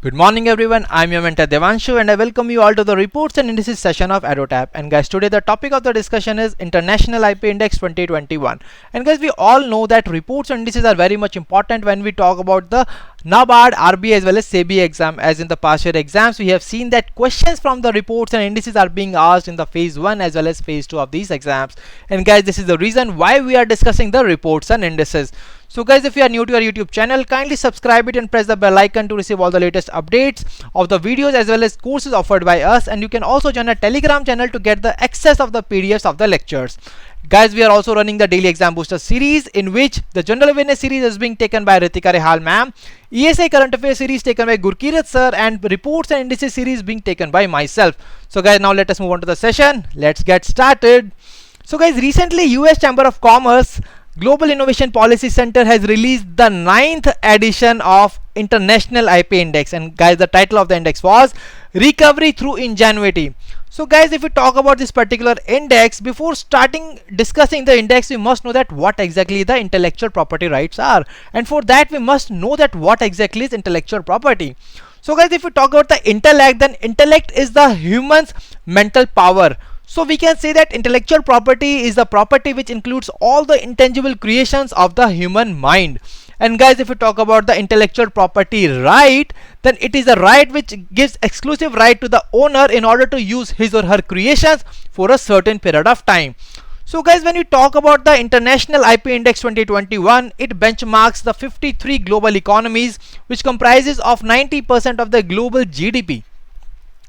Good morning everyone, I'm your mentor Devanshu and I welcome you all to the reports and indices session of EduTap. And guys, today the topic of the discussion is International IP Index 2021. And guys, we all know that reports and indices are very much important when we talk about the NABARD, RBI as well as SEBI exam. As in the past year exams, we have seen that questions from the reports and indices are being asked in the phase 1 as well as phase 2 of these exams. And guys, this is the reason why we are discussing the reports and indices. So guys, if you are new to our YouTube channel, kindly subscribe it and press the bell icon to receive all the latest updates of the videos as well as courses offered by us. And you can also join our Telegram channel to get the access of the PDFs of the lectures. Guys, we are also running the daily exam booster series, in which the general awareness series is being taken by Ritika Rehal ma'am, ESI current affairs series taken by Gurkirat sir, and reports and indices series being taken by myself. So guys, now let us move on to the session. Let's get started. So guys, recently US Chamber of Commerce Global Innovation Policy Center has released the 9th edition of International IP Index, and guys, the title of the index was Recovery Through Ingenuity. So guys, if we talk about this particular index, before starting discussing the index, we must know that what exactly the intellectual property rights are, and for that we must know that what exactly is intellectual property. So guys, if we talk about the intellect, then intellect is the human's mental power. So we can say that intellectual property is the property which includes all the intangible creations of the human mind. And guys, if we talk about the intellectual property right, then it is a right which gives exclusive right to the owner in order to use his or her creations for a certain period of time. So guys, when we talk about the International IP Index 2021, it benchmarks the 53 global economies, which comprises of 90% of the global GDP.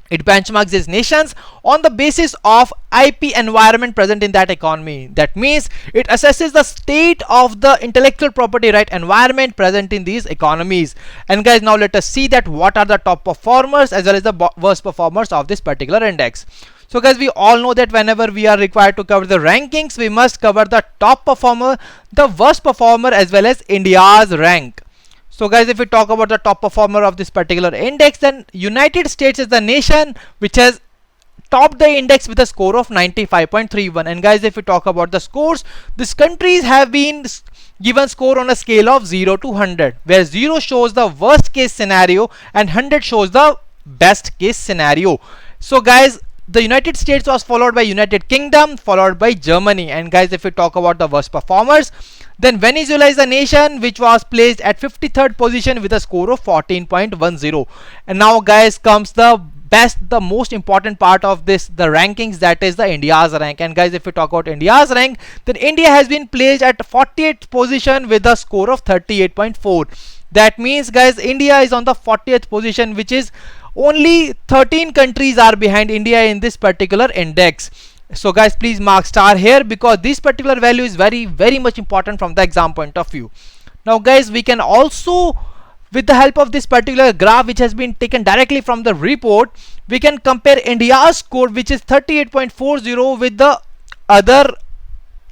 It benchmarks these nations on the basis of IP environment present in that economy. That means it assesses the state of the intellectual property right environment present in these economies. And guys, now let us see that what are the top performers as well as the worst performers of this particular index. So guys, we all know that whenever we are required to cover the rankings, we must cover the top performer, the worst performer as well as India's rank. So guys, if we talk about the top performer of this particular index, then United States is the nation which has topped the index with a score of 95.31. And guys, if we talk about the scores, these countries have been given score on a scale of 0 to 100, where 0 shows the worst case scenario and 100 shows the best case scenario. So guys, the United States was followed by United Kingdom, followed by Germany. And guys, if we talk about the worst performers, then Venezuela is a nation which was placed at 53rd position with a score of 14.10. And now guys, comes the most important part of this, the rankings, that is the India's rank. And guys, if we talk about India's rank, then India has been placed at 48th position with a score of 38.4. That means guys, India is on the 40th position, which is only 13 countries are behind India in this particular index. So guys, please mark star here, because this particular value is very much important from the exam point of view. Now guys, we can also, with the help of this particular graph which has been taken directly from the report, we can compare India's score, which is 38.40, with the other,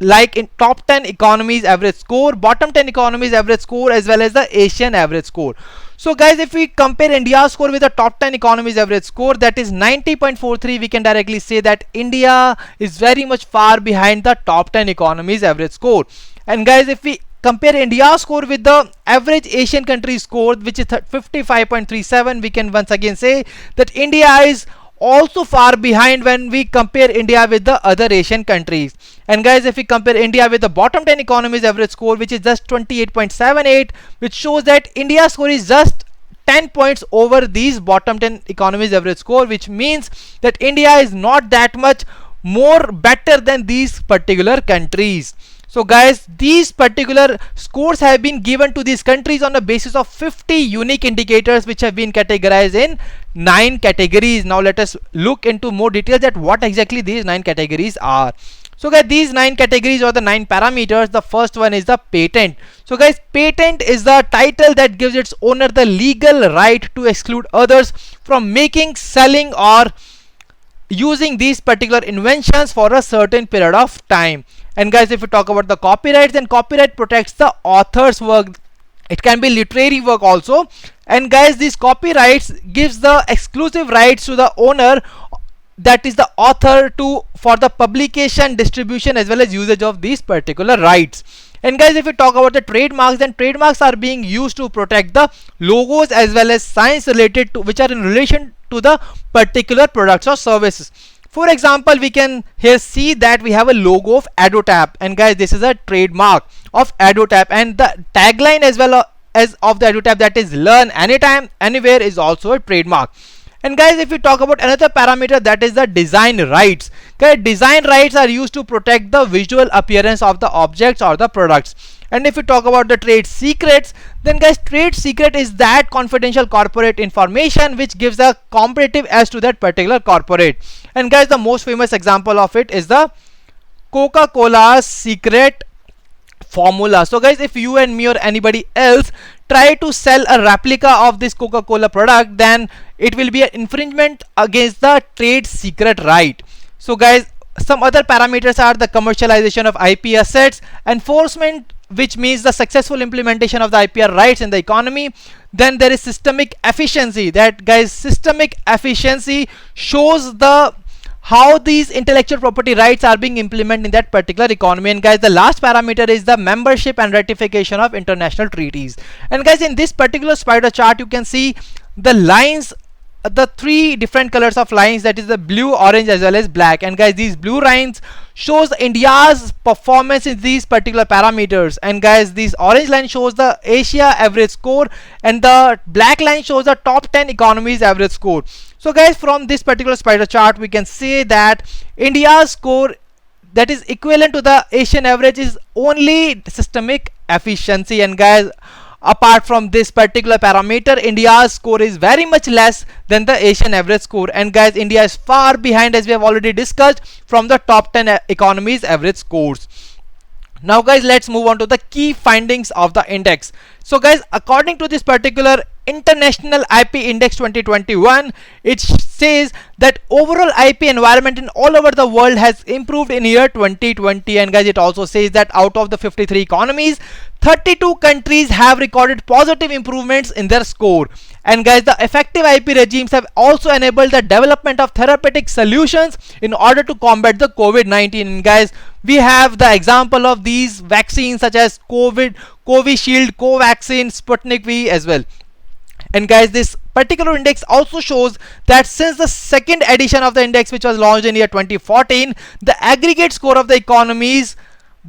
like in top 10 economies average score, bottom 10 economies average score, as well as the Asian average score. So guys, if we compare India's score with the top 10 economies average score, that is 90.43, we can directly say that India is very much far behind the top 10 economies average score. And guys, if we compare India's score with the average Asian country score, which is 55.37, we can once again say that India is also far behind when we compare India with the other Asian countries. And guys, if we compare India with the bottom 10 economies average score, which is just 28.78, which shows that India's score is just 10 points over these bottom 10 economies average score, which means that India is not that much more better than these particular countries. So guys, these particular scores have been given to these countries on the basis of 50 unique indicators, which have been categorized in 9 categories. Now let us look into more details at what exactly these 9 categories are. So guys, these 9 categories or the 9 parameters, the first one is the patent. So guys, patent is the title that gives its owner the legal right to exclude others from making, selling or using these particular inventions for a certain period of time. And guys, if we talk about the copyrights, then copyright protects the author's work. It can be literary work also. And guys, these copyrights gives the exclusive rights to the owner, that is the author, to for the publication, distribution as well as usage of these particular rights. And guys, if we talk about the trademarks, then trademarks are being used to protect the logos as well as signs related to which are in relation to the particular products or services. For example, we can here see that we have a logo of EduTap, and guys, this is a trademark of EduTap, and the tagline as well as of the EduTap, that is learn anytime anywhere, is also a trademark. And guys, if we talk about another parameter, that is the design rights. Okay, design rights are used to protect the visual appearance of the objects or the products. And if we talk about the trade secrets, then guys, trade secret is that confidential corporate information which gives a competitive edge to that particular corporate. And guys, the most famous example of it is the Coca-Cola's secret formula. So guys, if you and me or anybody else try to sell a replica of this Coca-Cola product, then it will be an infringement against the trade secret right. So guys, some other parameters are the commercialization of IP assets, enforcement, which means the successful implementation of the IPR rights in the economy. Then there is systemic efficiency. That guys, systemic efficiency shows the how these intellectual property rights are being implemented in that particular economy. And guys, the last parameter is the membership and ratification of international treaties. And guys, in this particular spider chart, you can see the lines, the three different colors of lines, that is the blue, orange as well as black. And guys, these blue lines shows India's performance in these particular parameters, and guys, this orange line shows the Asia average score, and the black line shows the top 10 economies average score. So guys, from this particular spider chart, we can say that India's score that is equivalent to the Asian average is only systemic efficiency. And guys, apart from this particular parameter, India's score is very much less than the Asian average score. And guys, India is far behind, as we have already discussed, from the top 10 economies average scores. Now guys, let's move on to the key findings of the index. So guys, according to this particular International IP Index 2021, it says that overall IP environment in all over the world has improved in year 2020. And guys, it also says that out of the 53 economies, 32 countries have recorded positive improvements in their score. And guys, the effective IP regimes have also enabled the development of therapeutic solutions in order to combat the COVID-19. And guys, we have the example of these vaccines such as Covishield, Covaxin, Sputnik V as well. And guys, this particular index also shows that since the second edition of the index, which was launched in year 2014, the aggregate score of the economies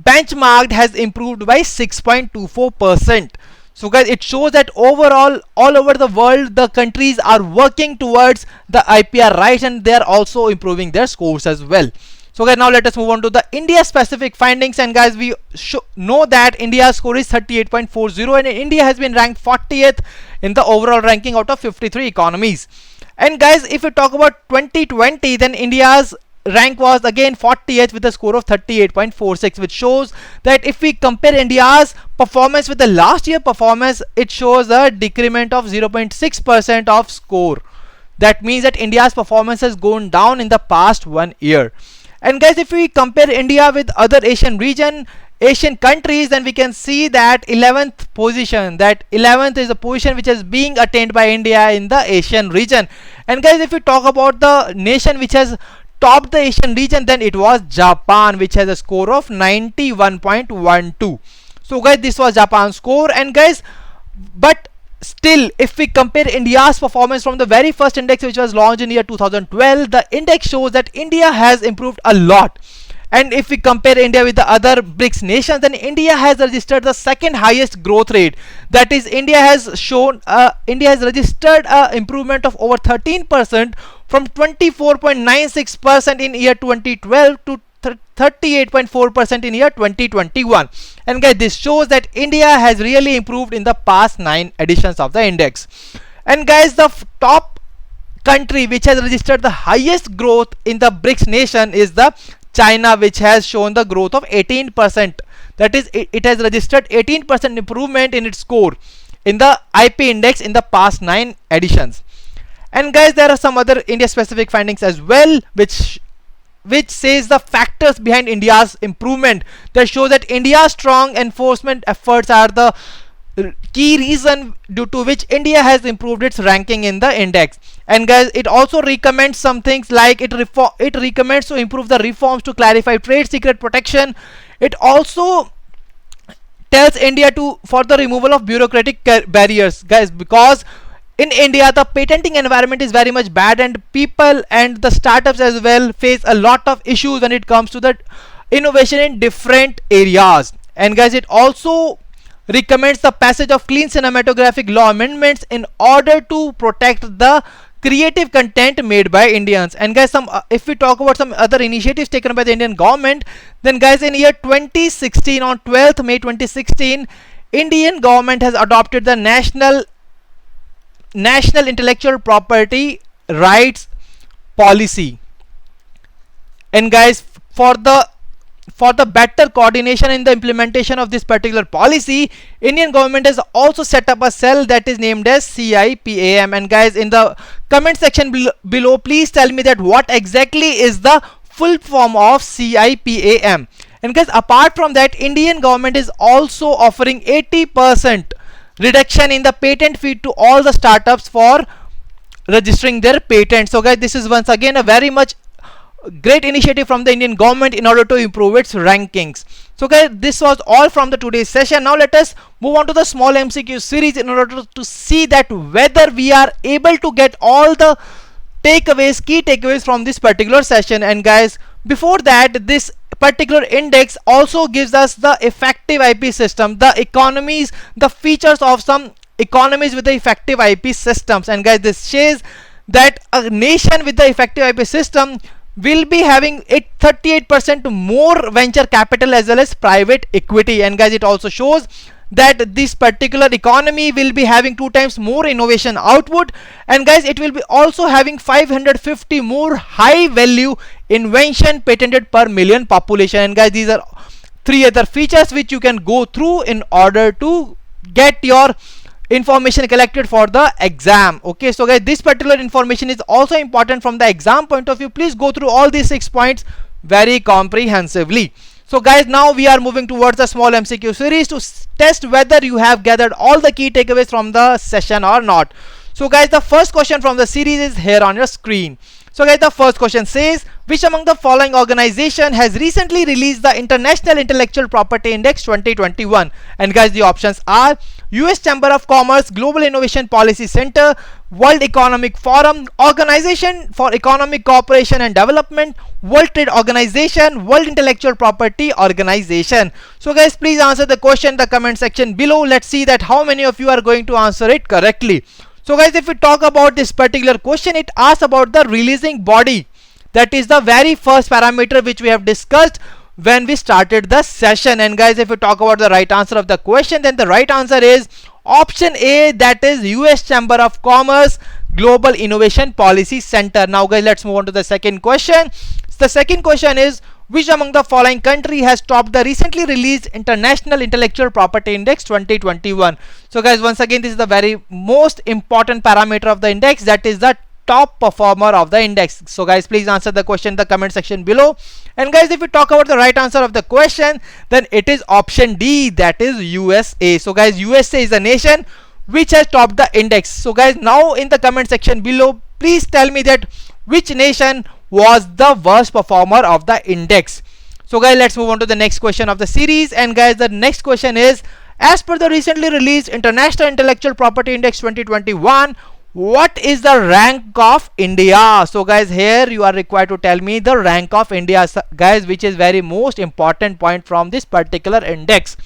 benchmarked has improved by 6.24%. So guys, it shows that overall, all over the world, the countries are working towards the IPR rights, and they are also improving their scores as well. So guys, now let us move on to the India specific findings. And guys, we know that India's score is 38.40, and India has been ranked 40th in the overall ranking out of 53 economies. And guys, if we talk about 2020, then India's rank was again 40th with a score of 38.46, which shows that if we compare India's performance with the last year performance, it shows a decrement of 0.6% of score. That means that India's performance has gone down in the past 1 year. And guys, if we compare India with other Asian countries, then we can see that 11th position, that 11th is a position which is being attained by India in the Asian region. And guys, if we talk about the nation which has topped the Asian region, then it was Japan, which has a score of 91.12. So guys, this was Japan's score. And guys, but still, if we compare India's performance from the very first index, which was launched in year 2012, the index shows that India has improved a lot. And if we compare India with the other BRICS nations, then India has registered the second highest growth rate. That is, India has registered an improvement of over 13% from 24.96% in year 2012 to 38.4% in year 2021. And guys, this shows that India has really improved in the past 9 editions of the index. And guys, the top country which has registered the highest growth in the BRICS nation is the China, which has shown the growth of 18%. That is, it has registered 18% improvement in its score in the IP index in the past 9 editions. And guys, there are some other India specific findings as well, which says the factors behind India's improvement, that show that India's strong enforcement efforts are the key reason due to which India has improved its ranking in the index. And guys, it also recommends some things like it recommends to improve the reforms to clarify trade secret protection. It also tells India to for the removal of bureaucratic barriers, guys, because in India the patenting environment is very much bad, and people and the startups as well face a lot of issues when it comes to the innovation in different areas. And guys, it also recommends the passage of clean cinematographic law amendments in order to protect the creative content made by Indians. And guys, some if we talk about some other initiatives taken by the Indian government, then guys, in year 2016, on 12th May 2016, Indian government has adopted the national intellectual property rights policy. And guys, for the better coordination in the implementation of this particular policy, Indian government has also set up a cell that is named as CIPAM. And guys, in the comment section below, please tell me that what exactly is the full form of CIPAM. And guys, apart from that, Indian government is also offering 80% reduction in the patent fee to all the startups for registering their patents. So guys, this is once again a very much great initiative from the Indian government in order to improve its rankings. So guys, this was all from the today's session. Now let us move on to the small MCQ series in order to see that whether we are able to get all the key takeaways from this particular session. And guys, before that, this particular index also gives us the effective IP system, the economies, the features of some economies with the effective IP systems. And guys, this shows that a nation with the effective IP system will be having 38% more venture capital as well as private equity. And guys, it also shows that this particular economy will be having 2 times more innovation output. And guys, it will be also having 550 more high value invention patented per million population. And guys, these are 3 other features which you can go through in order to get your information collected for the exam. Okay, so guys, this particular information is also important from the exam point of view. Please go through all these 6 points very comprehensively. So guys, now we are moving towards the small MCQ series to test whether you have gathered all the key takeaways from the session or not. So guys, the first question from the series is here on your screen. So guys, the first question says, which among the following organization has recently released the International Intellectual Property Index 2021? And guys, the options are US Chamber of Commerce, Global Innovation Policy Center, World Economic Forum, Organization for Economic Cooperation and Development, World Trade Organization, World Intellectual Property Organization. So guys, please answer the question in the comment section below. Let's see that how many of you are going to answer it correctly. So guys, if we talk about this particular question, it asks about the releasing body. That is the very first parameter which we have discussed when we started the session. And guys, if we talk about the right answer of the question, then the right answer is option A, that is US Chamber of Commerce, Global Innovation Policy Center. Now guys, let's move on to the second question. The second question is, which among the following country has topped the recently released International Intellectual Property Index 2021? So guys, once again, this is the very most important parameter of the index, that is the top performer of the index. So guys, please answer the question in the comment section below. And guys, if we talk about the right answer of the question, then it is option D, that is USA. So guys, USA is a nation which has topped the index. So guys, now in the comment section below, please tell me that which nation was the worst performer of the index. So guys, let's move on to the next question of the series. And guys, the next question is, as per the recently released International Intellectual Property Index 2021, what is the rank of India? So guys, here you are required to tell me the rank of India, guys, which is very most important point from this particular index,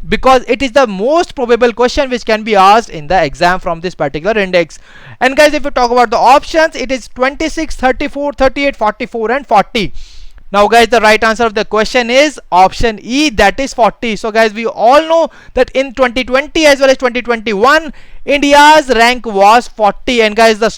because it is the most probable question which can be asked in the exam from this particular index. And guys, if you talk about the options, it is 26, 34, 38, 44 and 40. Now guys, the right answer of the question is option E, that is 40. So guys, we all know that in 2020 as well as 2021, India's rank was 40. And guys, the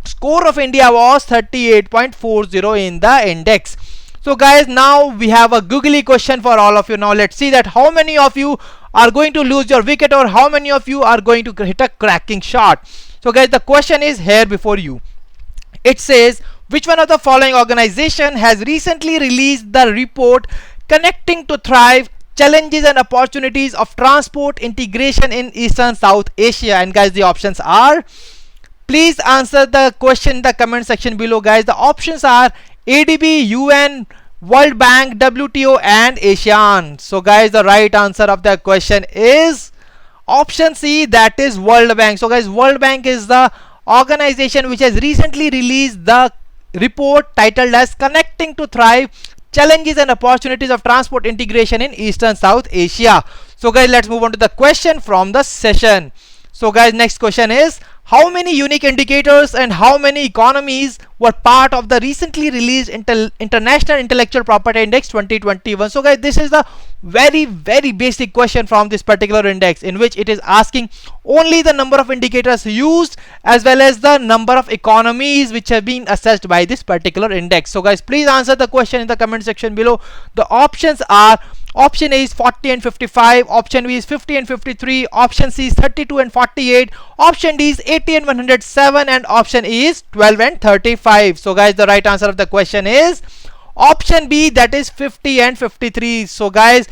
score of India was 38.40 in the index. So guys, now we have a googly question for all of you. Now let's see that how many of you are going to lose your wicket or how many of you are going to hit a cracking shot. So guys, the question is here before you. It says, which one of the following organization has recently released the report Connecting to Thrive, Challenges and Opportunities of Transport Integration in Eastern South Asia? And guys, the options are, please answer the question in the comment section below. Guys, the options are ADB, UN, World Bank, WTO and ASEAN? So guys, the right answer of the question is option C, that is World Bank. So guys, World Bank is the organization which has recently released the report titled as Connecting to Thrive, Challenges and Opportunities of Transport Integration in Eastern South Asia. So guys, let's move on to the question from the session. So guys, next question is, how many unique indicators and how many economies were part of the recently released International Intellectual Property Index 2021? So guys, this is the very basic question from this particular index, in which it is asking only the number of indicators used as well as the number of economies which have been assessed by this particular index. So guys, please answer the question in the comment section below. The options are: option A is 40 and 55, option B is 50 and 53, option C is 32 and 48, option D is 80 and 107, and option E is 12 and 35. So guys, the right answer of the question is option B, that is 50 and 53. So guys,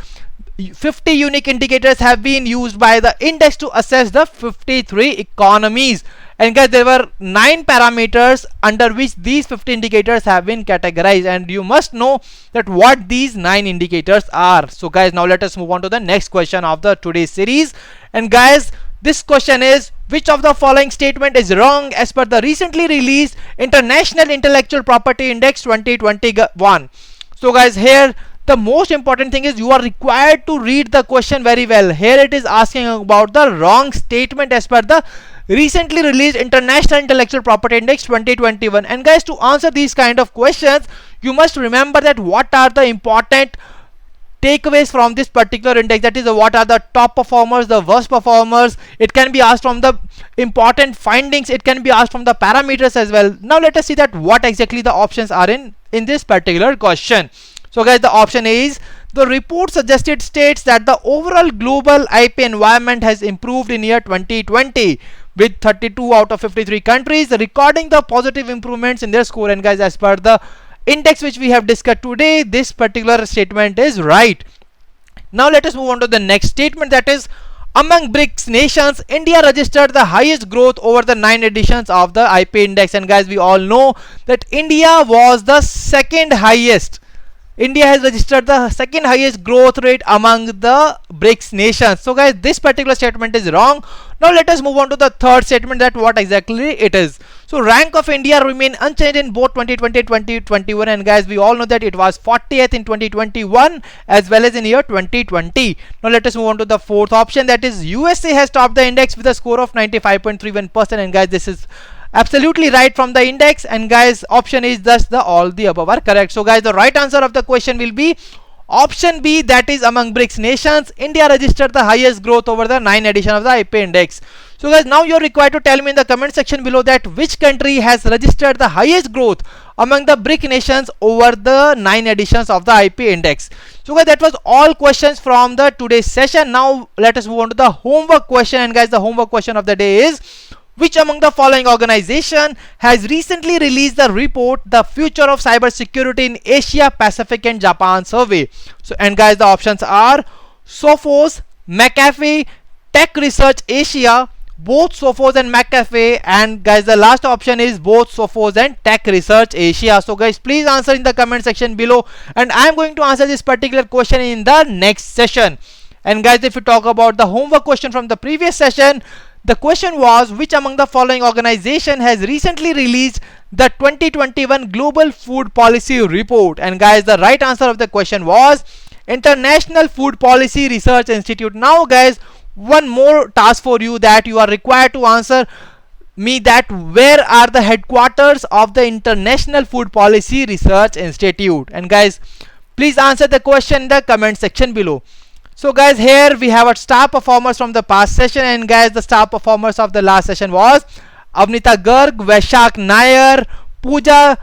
50 unique indicators have been used by the index to assess the 53 economies. And guys, there were 9 parameters under which these 50 indicators have been categorized, and you must know that what these 9 indicators are. So guys, now let us move on to the next question of the today's series. And guys, this question is, which of the following statement is wrong as per the recently released International Intellectual Property Index 2021? So guys, here the most important thing is you are required to read the question very well. Here it is asking about the wrong statement as per the recently released International Intellectual Property Index 2021. And guys, to answer these kind of questions, you must remember that what are the important takeaways from this particular index, that is what are the top performers, the worst performers. It can be asked from the important findings, it can be asked from the parameters as well. Now let us see that what exactly the options are in this particular question. So guys, the option A is, the report suggested states that the overall global IP environment has improved in year 2020, with 32 out of 53 countries recording the positive improvements in their score. And guys, as per the index which we have discussed today, this particular statement is right. Now let us move on to the next statement, that is, among BRICS nations, India registered the highest growth over the 9 editions of the IP index. And guys, we all know that India was the second highest. India has registered the second highest growth rate among the BRICS nations. So guys, this particular statement is wrong. Now let us move on to the third statement, that what exactly it is. So rank of India remain unchanged in both 2020 and 2021, and guys, we all know that it was 40th in 2021 as well as in year 2020. Now let us move on to the fourth option, that is USA has topped the index with a score of 95.31%, and guys, this is absolutely right from the index. And guys, option is thus the all the above are correct. So guys, the right answer of the question will be option B, that is among BRICS nations, India registered the highest growth over the 9 edition of the IP index. So guys, now you're required to tell me in the comment section below that which country has registered the highest growth among the BRIC nations over the 9 editions of the IP index. So guys, that was all questions from the today's session. Now let us move on to the homework question. And guys, the homework question of the day is, which among the following organization has recently released the report The Future of Cybersecurity in Asia, Pacific and Japan Survey? So, and guys, the options are Sophos, McAfee, Tech Research Asia, both Sophos and McAfee, and guys, the last option is both Sophos and Tech Research Asia. So guys, please answer in the comment section below, and I am going to answer this particular question in the next session. And guys, if you talk about the homework question from the previous session, the question was, which among the following organization has recently released the 2021 Global Food Policy Report? And guys, the right answer of the question was International Food Policy Research Institute. Now guys, one more task for you, that you are required to answer me that where are the headquarters of the International Food Policy Research Institute. And guys, please answer the question in the comment section below. So guys, here we have our star performers from the past session, and guys, the star performers of the last session was Avnita Garg, Vaishak Nair, Pooja,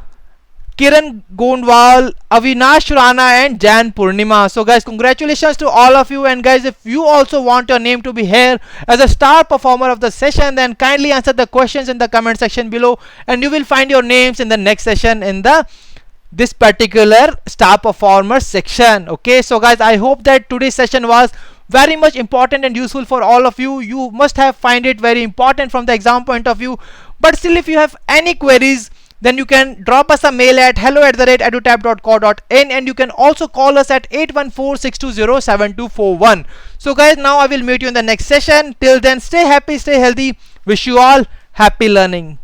Kiran Gondwal, Avinash Rana and Jan Purnima. So guys, congratulations to all of you. And guys, if you also want your name to be here as a star performer of the session, then kindly answer the questions in the comment section below, and you will find your names in the next session in the this particular star performer section. Okay, so guys, I hope that today's session was very much important and useful for all of you. You must have find it very important from the exam point of view, but still, if you have any queries, then you can drop us a mail at hello@edutap.co.in, and you can also call us at 8146207241. So guys, now I will meet you in the next session. Till then, stay happy, stay healthy. Wish you all happy learning.